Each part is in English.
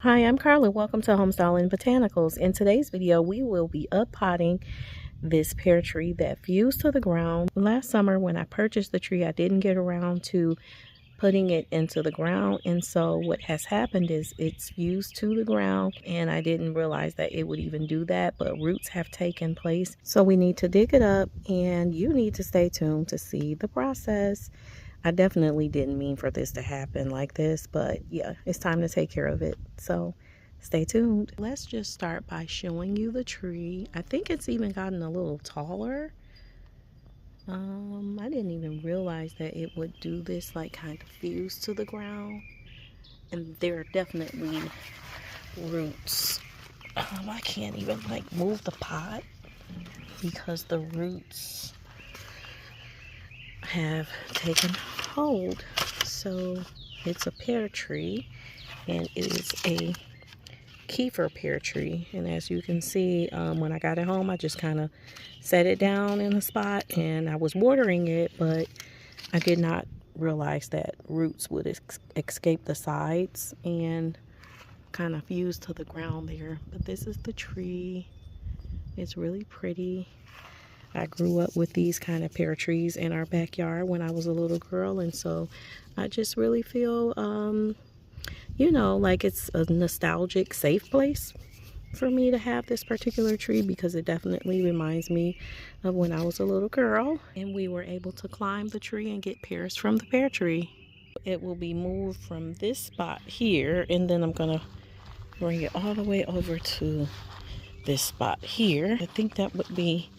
Hi, I'm Carla. Welcome to Home-Style&Botanicals. In today's video, we will be uppotting this pear tree that fused to the ground. Last summer when I purchased the tree, I didn't get around to putting it into the ground. And so what has happened is it's fused to the ground, and I didn't realize that it would even do that, but roots have taken place. So we need to dig it up, and you need to stay tuned to see the process. I definitely didn't mean for this to happen like this, but yeah, it's time to take care of it. So stay tuned. Let's just start by showing you the tree. I think it's even gotten a little taller. I didn't even realize that it would do this, like kind of fuse to the ground. And there are definitely roots. I can't even like move the pot because the roots have taken hold. So it's a pear tree, and it is a kefir pear tree. And as you can see, when I got it home, I just kind of set it down in a spot, and I was watering it, but I did not realize that roots would escape the sides and kind of fuse to the ground there. But this is the tree. It's really pretty. I grew up with these kind of pear trees in our backyard when I was a little girl, and so I just really feel, you know, like it's a nostalgic, safe place for me to have this particular tree, because it definitely reminds me of when I was a little girl and we were able to climb the tree and get pears from the pear tree. It will be moved from this spot here, and then I'm gonna bring it all the way over to this spot here. I think that would be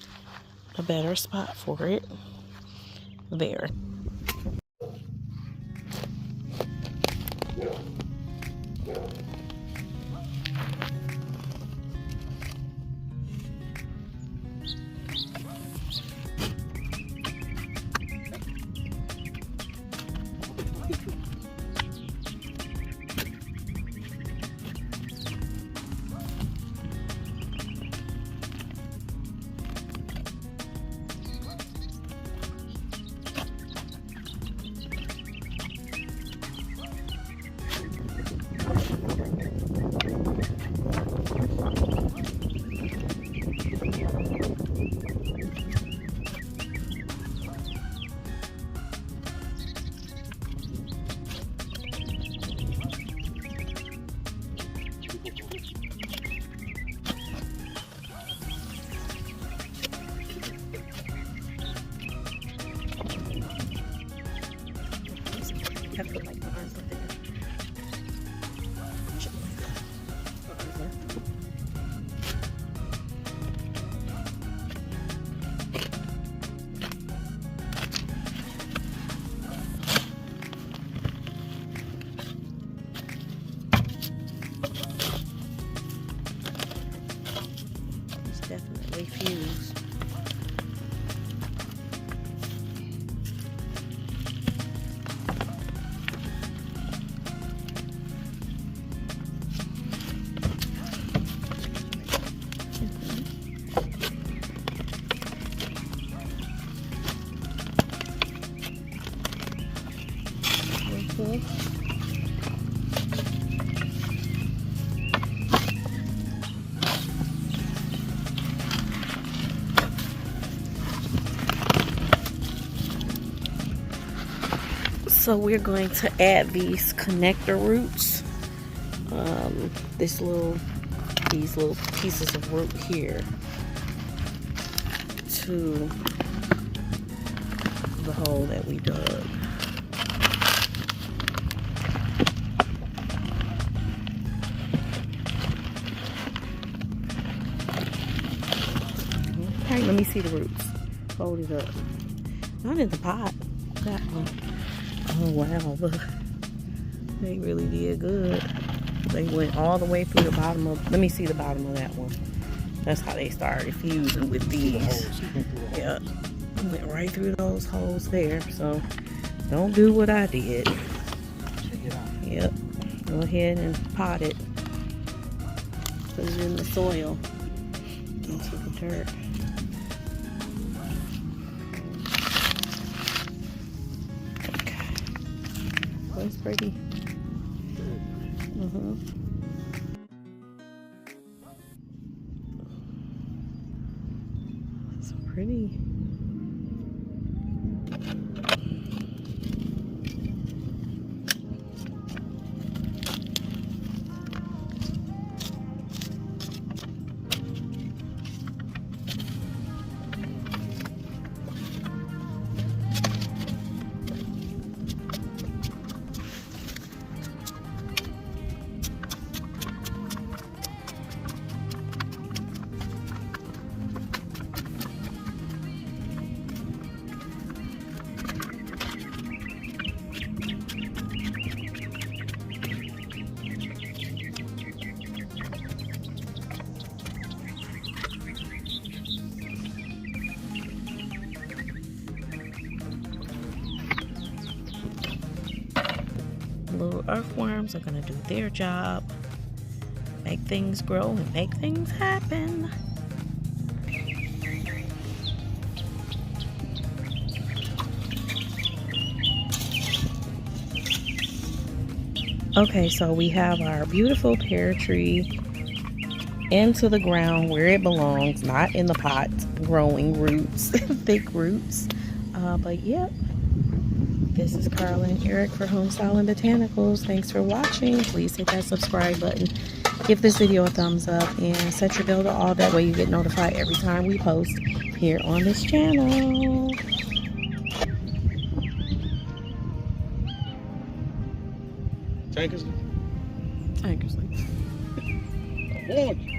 a better spot for it. There. Have to put like my arms up there. It's definitely fused. So we're going to add these connector roots, these little pieces of root here, to the hole that we dug. Okay, let me see the roots. Hold it up. Not in the pot. That one. Oh wow, look. They really did good. They went all the way through the bottom of, let me see the bottom of that one. That's how they started fusing with these. Yeah, went right through those holes there. So don't do what I did. Yep, go ahead and pot it. Put it in the soil, into the dirt. Okay, that's pretty. pretty. Little earthworms are gonna do their job, make things grow and make things happen. Okay, so we have our beautiful pear tree into the ground where it belongs, not in the pot, growing roots, thick roots. But yep, this is Carla and Eric for Home-Style&Botanicals. Thanks for watching. Please hit that subscribe button. Give this video a thumbs up and set your bell to all. That way you get notified every time we post here on this channel. Tankersley. Tankersley. I want you.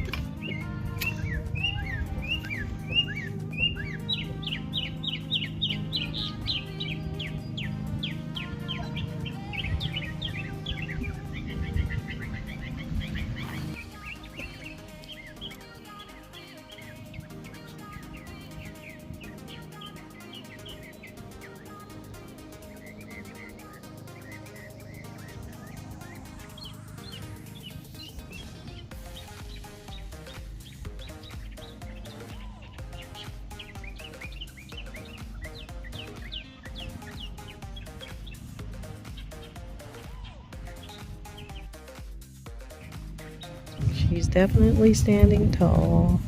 She's definitely standing tall.